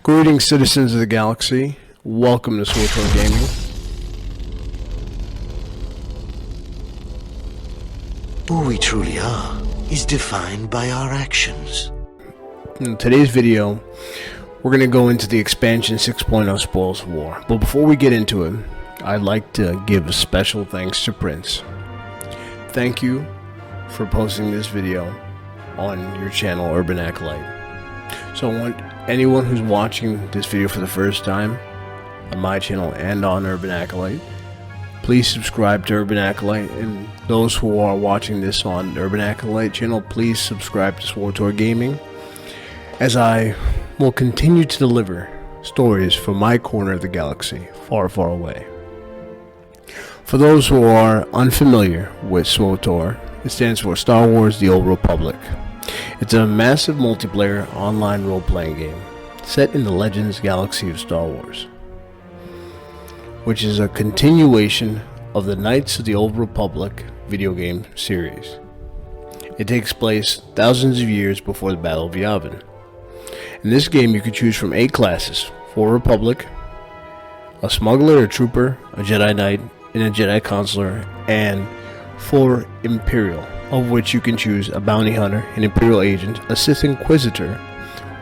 Greetings, citizens of the galaxy. Welcome to SWTOR Gaming. Who we truly are is defined by our actions. In today's video, we're going to go into the expansion 6.0 Spoils of War. But before we get into it, I'd like to give a special thanks to Prince. Thank you for posting this video on your channel, Urban Acolyte. So I want anyone who's watching this video for the first time on my channel and on Urban Acolyte, please subscribe to Urban Acolyte, and those who are watching this on Urban Acolyte channel, please subscribe to SWTOR Gaming, as I will continue to deliver stories from my corner of the galaxy, far, far away. For those who are unfamiliar with SWTOR, it stands for Star Wars: The Old Republic. It's a massive multiplayer online role-playing game set in the Legends galaxy of Star Wars, which is a continuation of the Knights of the Old Republic video game series. It takes place thousands of years before the Battle of Yavin. In this game, you can choose from 8 classes: 4 Republic, a Smuggler, a Trooper, a Jedi Knight, and a Jedi Consular, and 4 Imperial, of which you can choose a Bounty Hunter, an Imperial Agent, a Sith Inquisitor,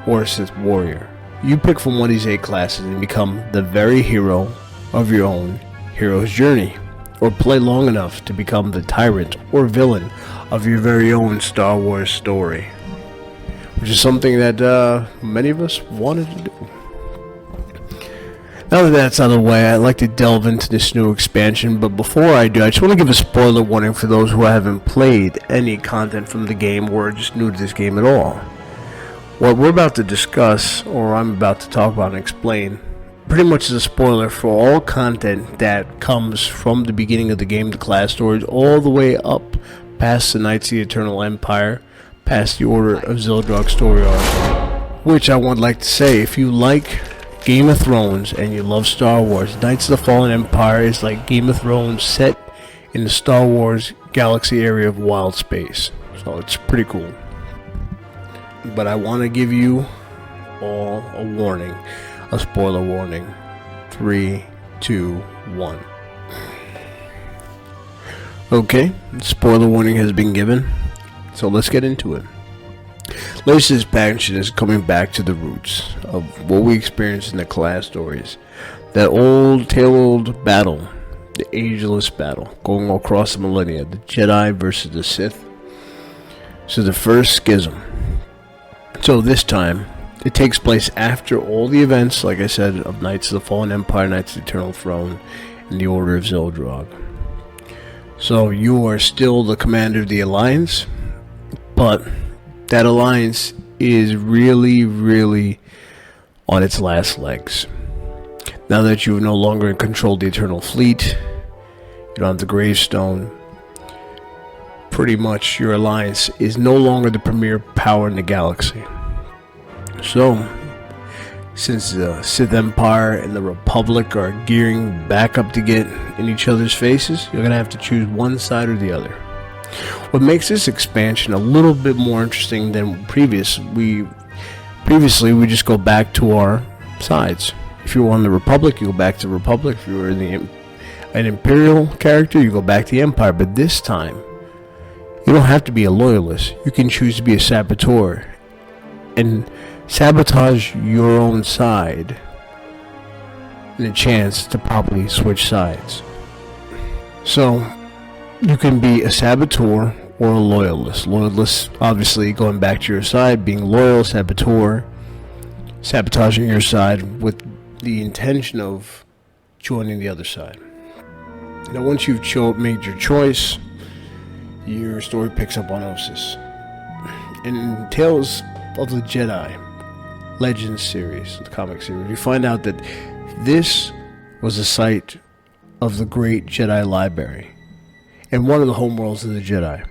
or a Sith Warrior. You pick from one of these 8 classes and become the very hero of your own hero's journey, or play long enough to become the tyrant or villain of your very own Star Wars story, which is something that many of us wanted to do. Now that that's out of the way, I'd like to delve into this new expansion, but before I do, I just want to give a spoiler warning for those who haven't played any content from the game or are just new to this game at all. What we're about to discuss, or I'm about to talk about and explain, pretty much is a spoiler for all content that comes from the beginning of the game, the class stories, all the way up past the Knights of the Eternal Empire, past the Order of Xildrog story arc. Which I would like to say, if you like Game of Thrones and you love Star Wars, Knights of the Fallen Empire is like Game of Thrones set in the Star Wars galaxy area of wild space. So it's pretty cool. But I want to give you all a warning, a spoiler warning. 3, 2, 1. Okay, spoiler warning has been given, so let's get into it. Latest expansion is coming back to the roots of what we experienced in the class stories. That old tale-old battle, the ageless battle, going across the millennia, the Jedi versus the Sith. So the first schism. So this time, it takes place after all the events, like I said, of Knights of the Fallen Empire, Knights of the Eternal Throne, and the Order of Xildrog. So you are still the commander of the Alliance, but that alliance is really on its last legs. Now that you are no longer in control of the Eternal Fleet, you don't have the Gravestone, pretty much your alliance is no longer the premier power in the galaxy. So, since the Sith Empire and the Republic are gearing back up to get in each other's faces, you're going to have to choose one side or the other. What makes this expansion a little bit more interesting than previously we just go back to our sides. If you were on the Republic, you go back to the Republic. If you were an Imperial character, you go back to the Empire. But this time, you don't have to be a loyalist. You can choose to be a saboteur and sabotage your own side and a chance to probably switch sides. So you can be a saboteur or a loyalist. Loyalist, obviously, going back to your side, being loyal. Saboteur, sabotaging your side with the intention of joining the other side. Now, once you've made your choice, your story picks up on Ossus. In Tales of the Jedi Legends series, the comic series, you find out that this was the site of the great Jedi library and one of the homeworlds of the Jedi.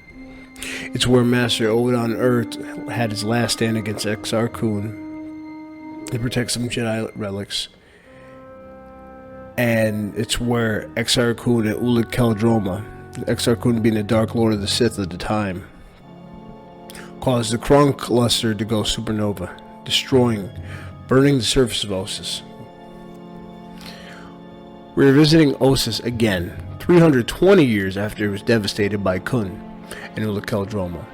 It's where Master Oda on Earth had his last stand against Exar Kun to protect some Jedi relics, and it's where Exar Kun and Ulic Keldroma, Exar Kun being the Dark Lord of the Sith at the time, caused the Kronk cluster to go supernova, destroying burning the surface of Ossus. We're visiting Ossus again, 320 years after it was devastated by Kun and Ulakeldroma.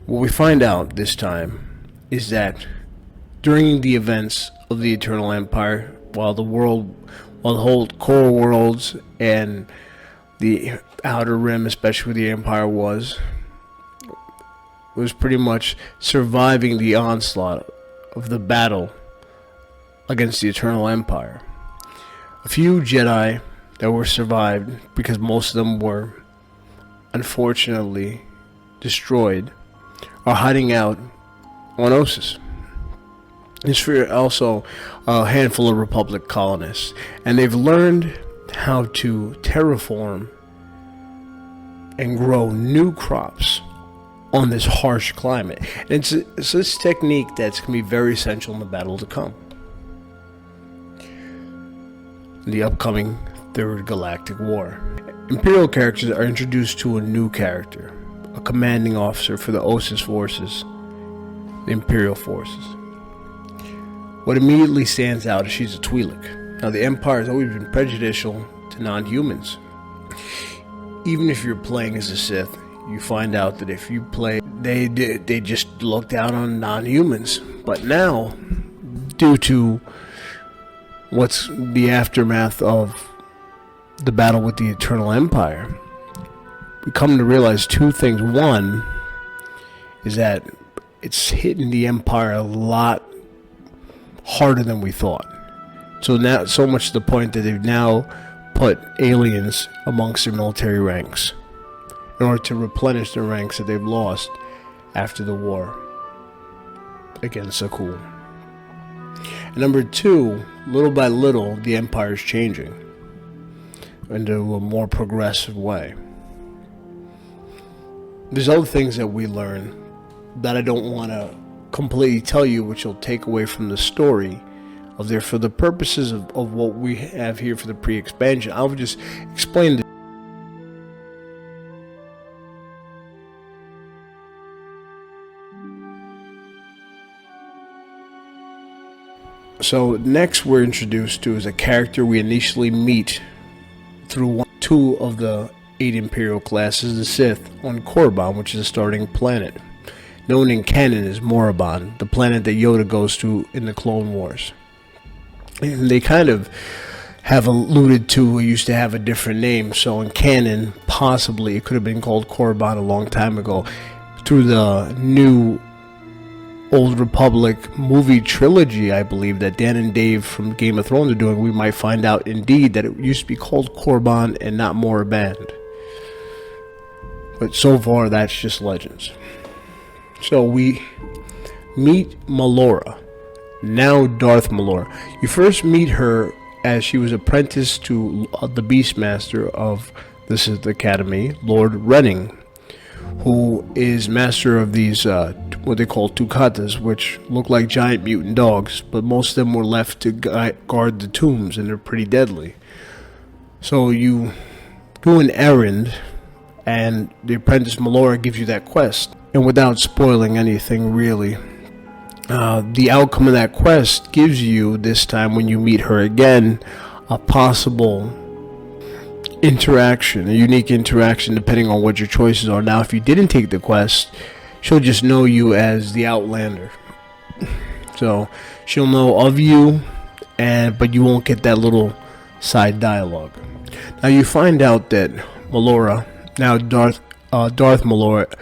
What we find out this time is that during the events of the Eternal Empire, while the whole core worlds and the Outer Rim, especially where the Empire was pretty much surviving the onslaught of the battle against the Eternal Empire. A few Jedi that were survived, because most of them were unfortunately destroyed, are hiding out on Ossus. There's also a handful of Republic colonists, and they've learned how to terraform and grow new crops on this harsh climate. And it's this technique that's going to be very essential in the battle to come. The upcoming Third Galactic War. Imperial characters are introduced to a new character, a commanding officer for the Ossus forces, the Imperial forces. What immediately stands out is she's a Twi'lek. Now, the Empire has always been prejudicial to non-humans. Even if you're playing as a Sith, you find out that if you play, they just look down on non-humans. But now, due to what's the aftermath of the battle with the Eternal Empire, we come to realize two things. One is that it's hitting the Empire a lot harder than we thought. So now, so much to the point that they've now put aliens amongst their military ranks in order to replenish the ranks that they've lost after the war against Sakul. And number two, little by little, the Empire is changing into a more progressive way. There's other things that we learn that I don't want to completely tell you, which will take away from the story of there. For the purposes of what we have here for the pre-expansion, I'll just explain the So next we're introduced to is a character we initially meet through two of the 8 Imperial classes, the Sith, on Korriban, which is a starting planet, known in canon as Morabon, the planet that Yoda goes to in the Clone Wars. And they kind of have alluded to it used to have a different name, so in canon, possibly it could have been called Korriban a long time ago. Through the new Old Republic movie trilogy, I believe, that Dan and Dave from Game of Thrones are doing, we might find out indeed that it used to be called Korriban and not Moraband. But so far, that's just legends. So we meet Melora, now Darth Melora. You first meet her as she was apprenticed to the Beastmaster of the Sith Academy, Lord Renning, who is master of these, what they call Tukatas, which look like giant mutant dogs, but most of them were left to guard the tombs, and they're pretty deadly. So you do an errand, and the apprentice Melora gives you that quest. And without spoiling anything, really, the outcome of that quest gives you, this time when you meet her again, a possible interaction, a unique interaction, depending on what your choices are. Now, if you didn't take the quest, she'll just know you as the Outlander. So she'll know of you, but you won't get that little side dialogue. Now you find out that Melora, now Darth Melora,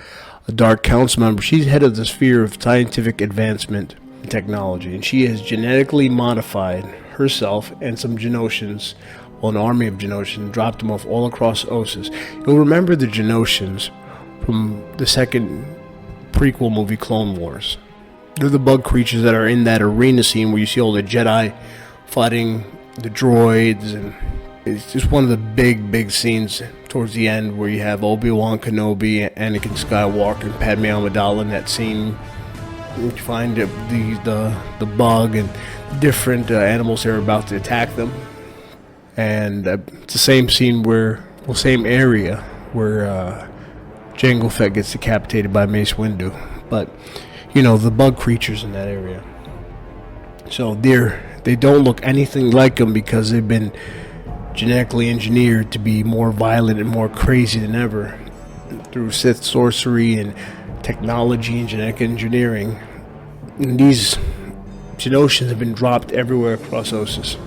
a Dark Council member, she's head of the sphere of scientific advancement and technology, and she has genetically modified herself and some Genosians, an army of Genosians, dropped them off all across Ossus. You'll remember the Genosians from the second prequel movie, Clone Wars. They're the bug creatures that are in that arena scene where you see all the Jedi fighting the droids, and it's just one of the big scenes towards the end where you have Obi-Wan Kenobi, Anakin Skywalker, and Padme Amidala in that scene. You find the bug and different animals that are about to attack them. And it's the same scene same area where Jango Fett gets decapitated by Mace Windu. But you know, the bug creatures in that area. So they don't look anything like them because they've been genetically engineered to be more violent and more crazy than ever through Sith sorcery and technology and genetic engineering. And these Geonosians have been dropped everywhere across Ossus.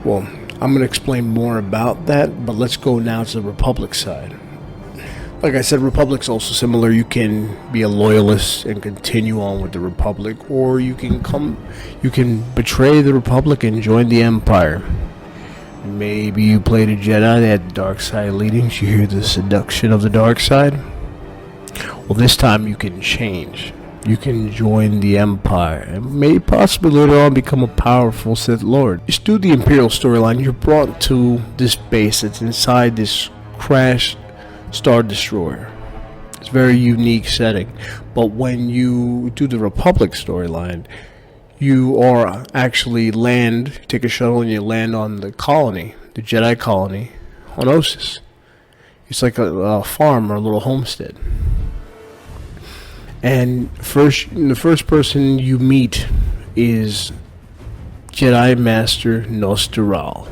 Well, I'm going to explain more about that, but let's go now to the Republic side. Like I said, Republic's also similar. You can be a loyalist and continue on with the Republic, or you can betray the Republic and join the Empire. Maybe you played a Jedi that had the dark side leadings. You hear the seduction of the dark side. Well, this time you can change. You can join the Empire and may possibly later on become a powerful Sith Lord. Just do the Imperial storyline. You're brought to this base that's inside this crashed Star Destroyer. It's a very unique setting. But when you do the Republic storyline, you are actually take a shuttle and you land on the colony, the Jedi colony on Ossus. It's like a farm or a little homestead. And the first person you meet is Jedi Master Nostaral.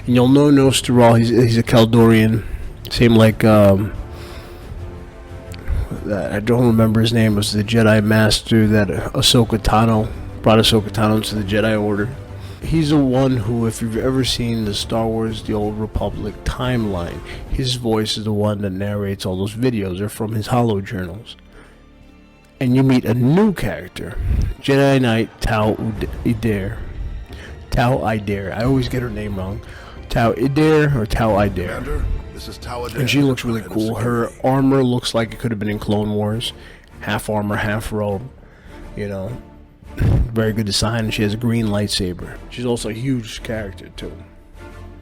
And you'll know Nostaral, he's a Kaldorian. Same like, I don't remember his name, it was the Jedi Master that Ahsoka Tano brought Ahsoka Tano to the Jedi Order. He's the one who, if you've ever seen the Star Wars The Old Republic timeline, his voice is the one that narrates all those videos. They're from his holo journals. And you meet a new character, Jedi Knight Tau Idair. Tau Idair. I always get her name wrong. Tau Idair or Tau Idair. And she looks really cool. Her armor looks like it could have been in Clone Wars. Half armor, half robe. You know, very good design. And she has a green lightsaber. She's also a huge character too.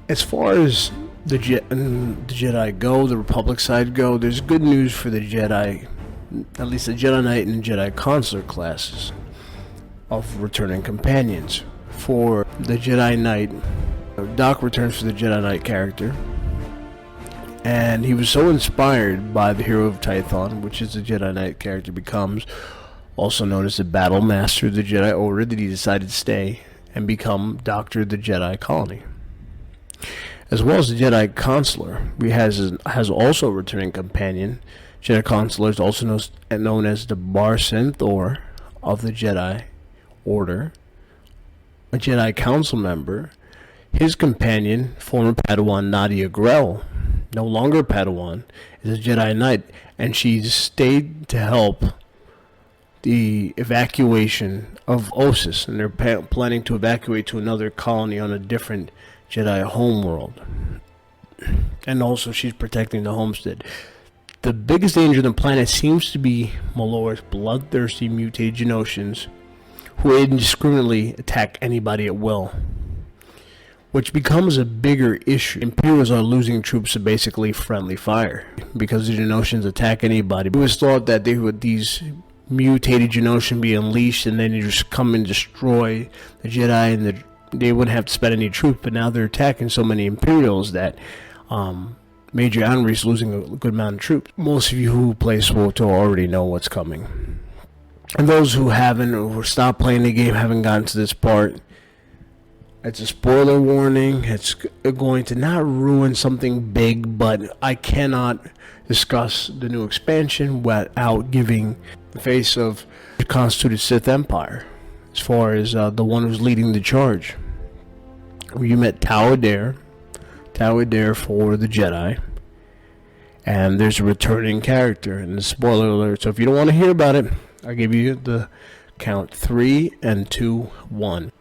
As far as the Jedi go, the Republic side go, there's good news for the Jedi, at least the Jedi Knight and Jedi Consular classes of returning companions. For the Jedi Knight, Doc returns for the Jedi Knight character. And he was so inspired by the Hero of Tython, which is the Jedi Knight character becomes, also known as the Battle Master of the Jedi Order, that he decided to stay and become Doctor of the Jedi Colony. As well as the Jedi Consular, he has also a returning companion. Jedi Consular is also known as the SWTOR of the Jedi Order, a Jedi Council member. His companion, former Padawan Nadia Grell, no longer Padawan, is a Jedi Knight, and she stayed to help the evacuation of Ossus, and they're planning to evacuate to another colony on a different Jedi homeworld. And also she's protecting the homestead. The biggest danger on the planet seems to be Malor's bloodthirsty mutated Geonosians who indiscriminately attack anybody at will, which becomes a bigger issue. Imperials are losing troops to basically friendly fire because the Geonosians attack anybody. It was thought that these mutated Geonosians be unleashed and then you just come and destroy the Jedi and they wouldn't have to spend any troops, but now they're attacking so many Imperials that Major Henry is losing a good amount of troops. Most of you who play SWTOR already know what's coming. And those who haven't or stopped playing the game haven't gotten to this part, it's a spoiler warning. It's going to not ruin something big, but I cannot discuss the new expansion without giving the face of the constituted Sith Empire, as far as the one who's leading the charge. You met Tau Idair for the Jedi, and there's a returning character in the spoiler alert. So if you don't want to hear about it, I'll give you the count 3 and 2, 1.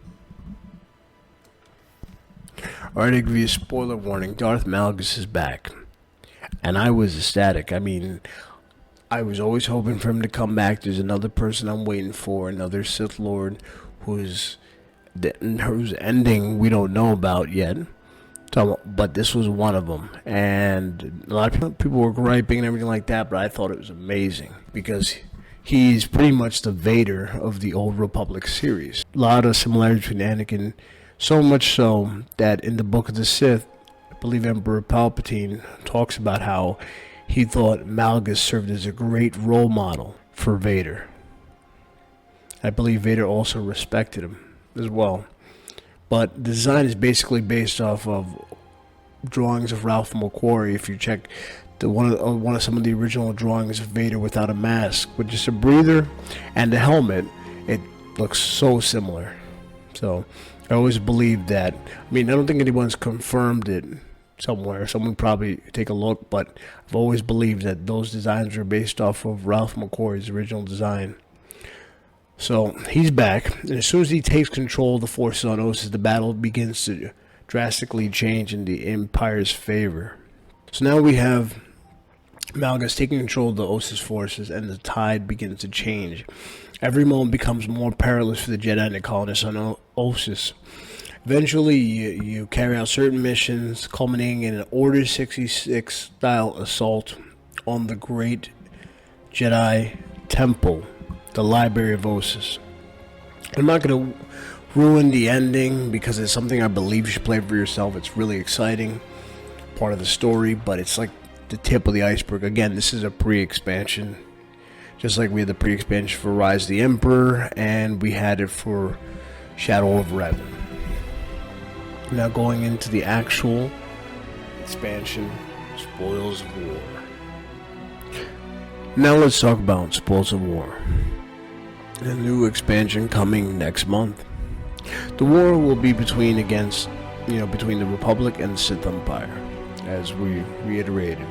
Alright, I'll give you a spoiler warning. Darth Malgus is back. And I was ecstatic. I mean, I was always hoping for him to come back. There's another person I'm waiting for, another Sith Lord whose ending we don't know about yet. So, but this was one of them. And a lot of people were griping and everything like that, but I thought it was amazing because he's pretty much the Vader of the Old Republic series. A lot of similarities between Anakin. So much so that in the Book of the Sith, I believe Emperor Palpatine talks about how he thought Malgus served as a great role model for Vader. I believe Vader also respected him as well. But the design is basically based off of drawings of Ralph McQuarrie. If you check one of some of the original drawings of Vader without a mask, with just a breather and a helmet, it looks so similar. So I always believed that. I mean, I don't think anyone's confirmed it somewhere. Someone probably take a look, but I've always believed that those designs were based off of Ralph McQuarrie's original design. So he's back, and as soon as he takes control of the forces on Ossus, the battle begins to drastically change in the Empire's favor. So now we have Malgus taking control of the Ossus forces, and the tide begins to change. Every moment becomes more perilous for the Jedi and the colonists on Ossus. Eventually, you carry out certain missions, culminating in an Order 66 style assault on the Great Jedi Temple, the Library of Ossus. I'm not going to ruin the ending because it's something I believe you should play for yourself. It's really exciting, part of the story, but it's like the tip of the iceberg. Again, this is a pre-expansion, just like we had the pre-expansion for Rise of the Emperor, and we had it for Shadow of Revan. Now going into the actual expansion, Spoils of War. Now let's talk about Spoils of War. A new expansion coming next month. The war will be between the Republic and the Sith Empire, as we reiterated.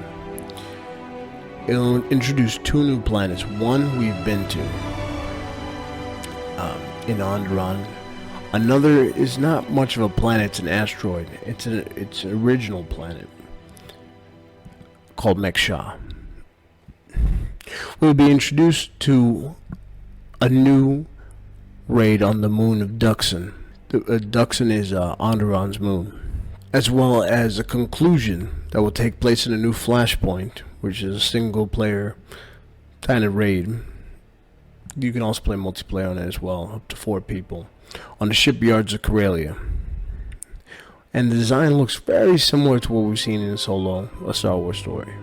It'll introduce 2 new planets. One we've been to, in Onderon. Another is not much of a planet, it's an asteroid. It's an original planet called Meksha. We'll be introduced to a new raid on the moon of Duxon. Duxon is Onderon's moon, as well as a conclusion that will take place in a new flashpoint, which is a single player kind of raid. You can also play multiplayer on it as well, up to 4 people, on the shipyards of Corellia. And the design looks very similar to what we've seen in Solo, a Star Wars story.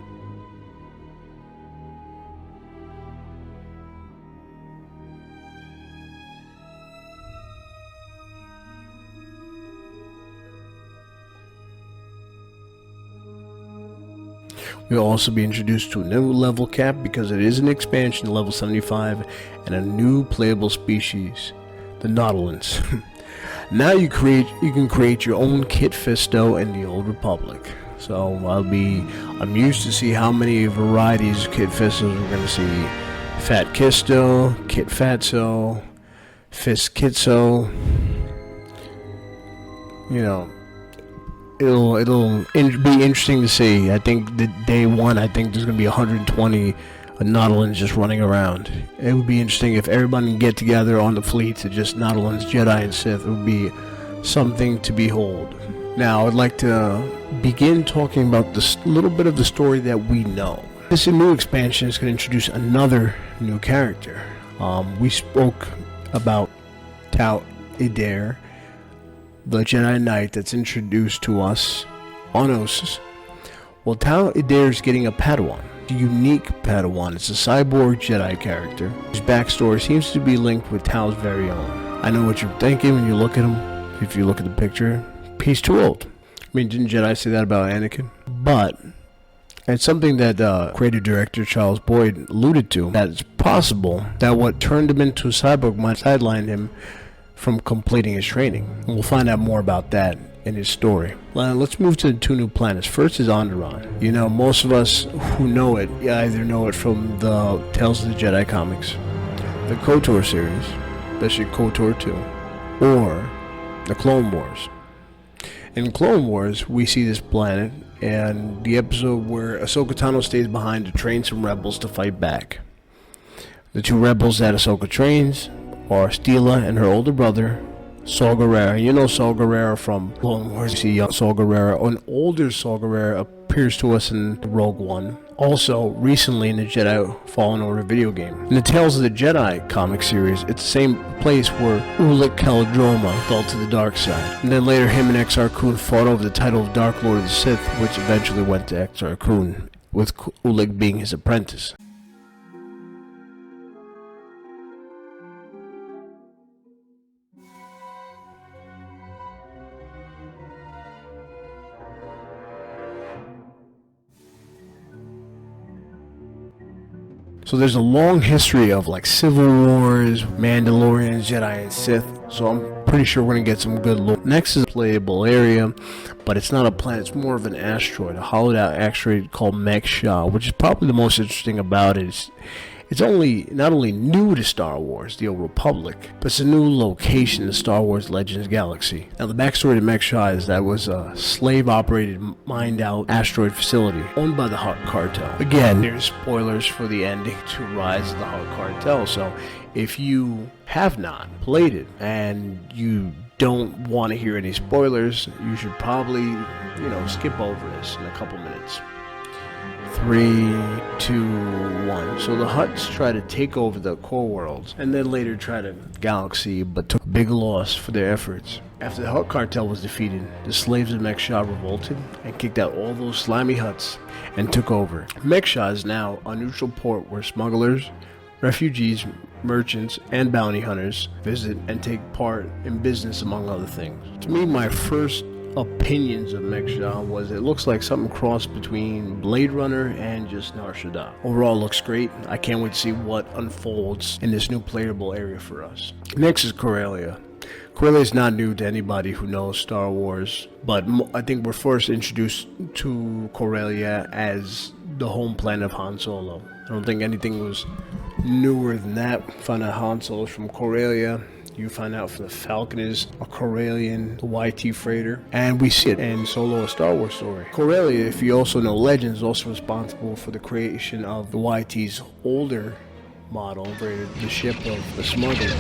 We'll also be introduced to a new level cap because it is an expansion to level 75 and a new playable species, the Nautilans. Now you can create your own Kit Fisto in the Old Republic. So I'm used to see how many varieties of Kit Fistos we're going to see. Fat Kisto, Kit Fatso, Fist Kitso. It'll be interesting to see. I think the day one, there's going to be 120 Nautilans just running around. It would be interesting if everybody can get together on the fleet to just Nautilans, Jedi, and Sith. It would be something to behold. Now, I'd like to begin talking about this little bit of the story that we know. This new expansion is going to introduce another new character. We spoke about Tau Adair, the Jedi Knight that's introduced to us on Ossus. Well, Tau Adair is getting a Padawan, a unique Padawan. It's a cyborg Jedi character whose backstory seems to be linked with Tau's very own. I know what you're thinking when you look at him. If you look at the picture, he's too old. I mean, didn't Jedi say that about Anakin? But it's something that creative director Charles Boyd alluded to, that it's possible that what turned him into a cyborg might sideline him from completing his training. And we'll find out more about that in his story. Let's move to the 2 new planets. First is Onderon. Most of us who know it either know it from the Tales of the Jedi comics, the KOTOR series, especially KOTOR 2, or the Clone Wars. In Clone Wars, we see this planet and the episode where Ahsoka Tano stays behind to train some rebels to fight back. The 2 rebels that Ahsoka trains are Steela and her older brother, Saw Gerrera. You know Saw Gerrera from Clone Wars. You see young Saw Gerrera. An older Saw Gerrera appears to us in Rogue One. Also, recently in the Jedi Fallen Order video game. In the Tales of the Jedi comic series, it's the same place where Ulic Qel-Droma fell to the dark side. And then later him and Exar Kun fought over the title of Dark Lord of the Sith, which eventually went to Exar Kun, with Ulic being his apprentice. So there's a long history of like civil wars, Mandalorians, Jedi, and Sith. So I'm pretty sure we're gonna get some good lore. Next is a playable area, but it's not a planet, it's more of an asteroid, a hollowed out asteroid called Mek-Sha, which is probably the most interesting about it. It's not only new to Star Wars, the Old Republic, but it's a new location in Star Wars Legends Galaxy. Now the backstory to Mek-Sha is that it was a slave-operated, mined-out asteroid facility owned by the Hutt Cartel. Again, there's spoilers for the ending to Rise of the Hutt Cartel, so if you have not played it and you don't want to hear any spoilers, you should probably, skip over this in a couple minutes. 3, 2, 1. So the Hutts try to take over the core worlds and then later try to galaxy, but took a big loss for their efforts. After the Hutt Cartel was defeated, the slaves of Mek-Sha revolted and kicked out all those slimy Hutts and took over. Mek-Sha is now a neutral port where smugglers, refugees, merchants, and bounty hunters visit and take part in business, among other things. To me, my first opinions of Mek-Sha was it looks like something crossed between Blade Runner and just Nar Shaddaa. Overall, it looks great. I can't wait to see what unfolds in this new playable area for us. Next is Corellia. Corellia is not new to anybody who knows Star Wars, but I think we're first introduced to Corellia as the home planet of Han Solo. I don't think anything was newer than that. Find out Han Solo's from Corellia. You find out from the Falcon is a Corellian, the YT freighter, and we see it in Solo: A Star Wars Story. Corellia, if you also know Legends, is also responsible for the creation of the YT's older model, the ship of the smuggler.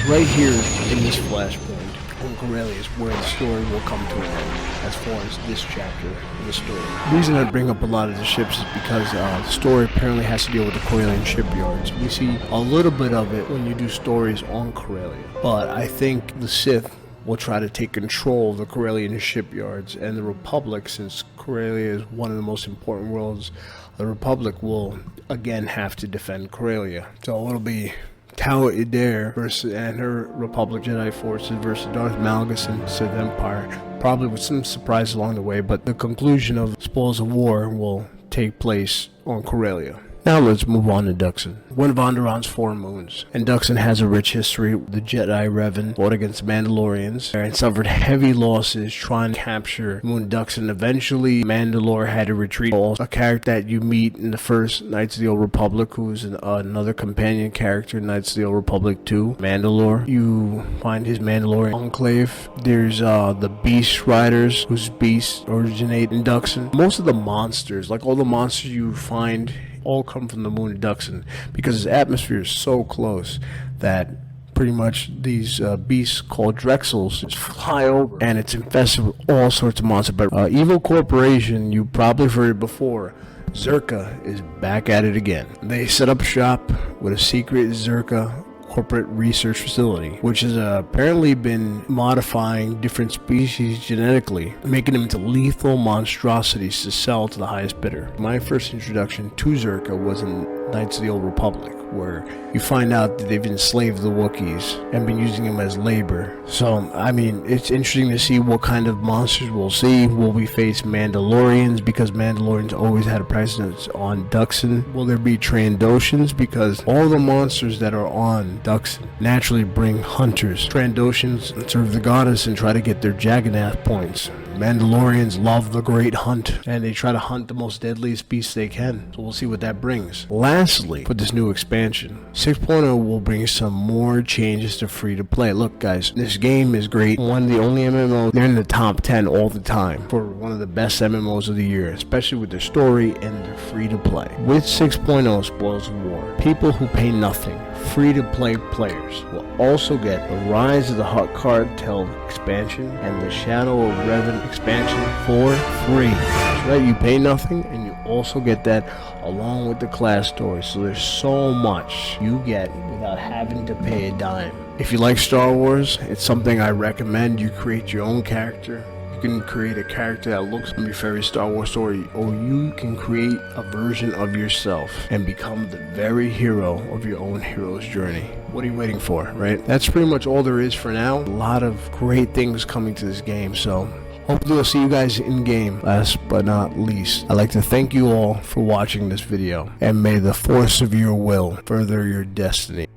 Right here in this flashpoint on Corellia is where the story will come to an end, as far as this chapter of the story. The reason I bring up a lot of the ships is because the story apparently has to deal with the Corellian shipyards. We see a little bit of it when you do stories on Corellia, but I think the Sith will try to take control of the Corellian shipyards, and the Republic, since Corellia is one of the most important worlds, the Republic will again have to defend Corellia. So it'll be Tau Idair and her Republic Jedi forces versus Darth Malgus and Sith Empire, probably with some surprise along the way, but the conclusion of Spoils of War will take place on Corellia. Now let's move on to Duxon, one of Onderon's 4 moons. And Duxon has a rich history. The Jedi Revan fought against Mandalorians and suffered heavy losses trying to capture Moon Duxon. Eventually, Mandalore had to retreat. A character that you meet in the first Knights of the Old Republic, who's another companion character in Knights of the Old Republic 2, Mandalore. You find his Mandalorian enclave. There's the Beast Riders, whose beasts originate in Duxon. Most of the monsters, like all the monsters you find, all come from the moon of Duxon, because its atmosphere is so close that pretty much these beasts called Drexels just fly over, and it's infested with all sorts of monsters. But Evil Corporation, you probably heard it before, Zerka is back at it again. They set up shop with a secret Zerka corporate research facility, which has apparently been modifying different species genetically, making them into lethal monstrosities to sell to the highest bidder. My first introduction to Zerka was in Knights of the Old Republic, where you find out that they've enslaved the Wookiees and been using them as labor. So, I mean, it's interesting to see what kind of monsters we'll see. Will we face Mandalorians, because Mandalorians always had a presence on Duxon? Will there be Trandoshans, because all the monsters that are on Duxon naturally bring hunters. Trandoshans serve the goddess and try to get their Jagannath points. Mandalorians love the great hunt, and they try to hunt the most deadliest beasts they can. So we'll see what that brings. Lastly, for this new expansion, 6.0 will bring some more changes to free-to-play. Look, guys, this game is great. One of the only MMOs, they're in the top 10 all the time for one of the best MMOs of the year, especially with their story and their free-to-play. With 6.0 Spoils of War, people who pay nothing, free-to-play players, will also get the Rise of the Hutt Cartel expansion and the Shadow of Revan expansion for free. That's right, you pay nothing and you also get that along with the class story. So there's so much you get without having to pay a dime. If you like Star Wars, it's something I recommend. You create your own character. You can create a character that looks like your favorite Star Wars story, or you can create a version of yourself and become the very hero of your own hero's journey. What are you waiting for, right? That's pretty much all there is for now. A lot of great things coming to this game, so Hopefully I'll see you guys in game. Last but not least, I'd like to thank you all for watching this video, and may the force of your will further your destiny.